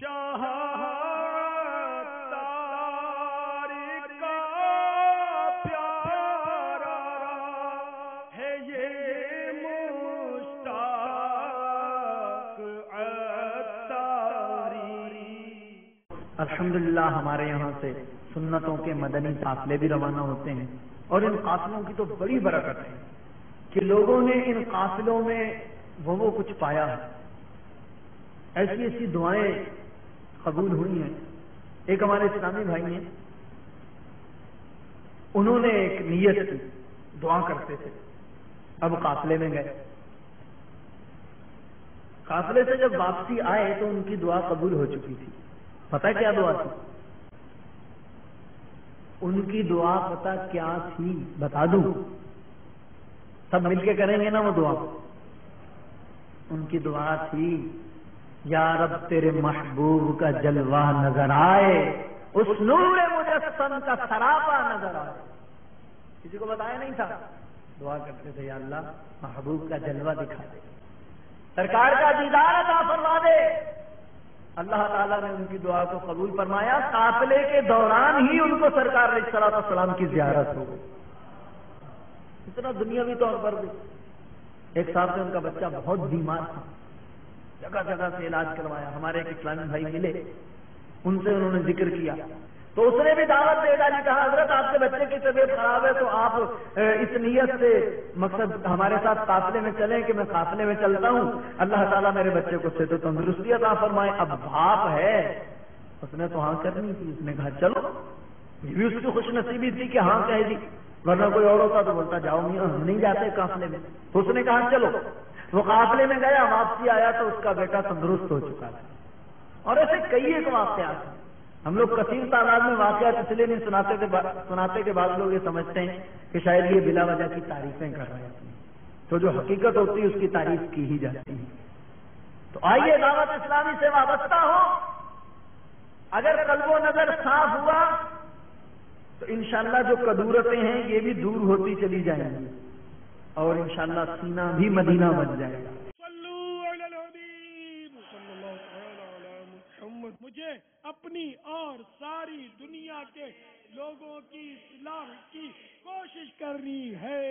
شاہ الحمدللہ ہمارے یہاں سے سنتوں کے مدنی قافلے بھی روانہ ہوتے ہیں، اور ان قافلوں کی تو بڑی برکت ہے کہ لوگوں نے ان قافلوں میں وہ کچھ پایا ہے، ایسی ایسی دعائیں قبول ہوئی ہیں۔ ایک ہمارے اسلامی بھائی ہیں، انہوں نے ایک نیت کی، دعا کرتے تھے، اب قافلے میں گئے، قافلے سے جب واپسی آئے تو ان کی دعا قبول ہو چکی تھی۔ پتہ کیا دعا تھی؟ ان کی دعا پتہ کیا تھی؟ بتا دوں؟ سب مل کے کریں گے نا وہ دعا؟ ان کی دعا تھی، یا رب تیرے محبوب کا جلوہ نظر آئے، اس نور مجسم کا سراپا نظر آئے۔ کسی کو بتایا نہیں تھا، دعا کرتے تھے، یا اللہ محبوب کا جلوہ دکھا دے، سرکار کا دیدار عطا فرما دے۔ اللہ تعالیٰ نے ان کی دعا کو قبول فرمایا، قافلے کے دوران ہی ان کو سرکار علیہ الصلوۃ والسلام کی زیارت ہو گئی۔ اتنا دنیاوی طور پر بھی۔ ایک صاحب سے ان کا بچہ بہت بیمار تھا، جگہ جگہ سے علاج کروایا، ہمارے ایک اسلامی بھائی ملے، ان سے انہوں نے ذکر کیا تو اس نے بھی دعوت دے ڈالی، کہا حضرت آپ کے بچے کی طبیعت خراب ہے تو آپ اس نیت سے مقصد ہمارے ساتھ قافلے میں چلیں کہ میں قافلے میں چلتا ہوں، اللہ تعالیٰ میرے بچے کو صحت و تندرستی عطا فرمائے۔ اب باپ ہے، اس نے تو ہاں کرنی تھی، اس نے کہا چلو، یہ بھی اس کی خوش نصیبی تھی کہ ہاں کہہ دی، ورنہ کوئی اور ہوتا تو بولتا جاؤ میاں ہم نہیں جاتے قافلے میں۔ تو اس نے کہا چلو، وہ قافلے میں گیا، واپسی آیا تو اس کا بیٹا تندرست ہو چکا تھا۔ اور ایسے کئی ایک واقعات ہیں، ہم لوگ کثیر تعداد میں واقعات اس لیے نہیں سناتے کہ بعض لوگ یہ سمجھتے ہیں کہ شاید یہ بلا وجہ کی تعریفیں کر رہے ہیں، تو جو حقیقت ہوتی ہے اس کی تعریف کی ہی جاتی ہے۔ تو آئیے دعوت اسلامی سے وابستہ ہو، اگر قلب و نظر صاف ہوا تو انشاءاللہ جو کدورتیں ہیں یہ بھی دور ہوتی چلی جائیں گی، اور انشاءاللہ سینہ بھی مدینہ بن جائے گا۔ مجھے اپنی اور ساری دنیا کے لوگوں کی اصلاح کی کوشش کرنی ہے۔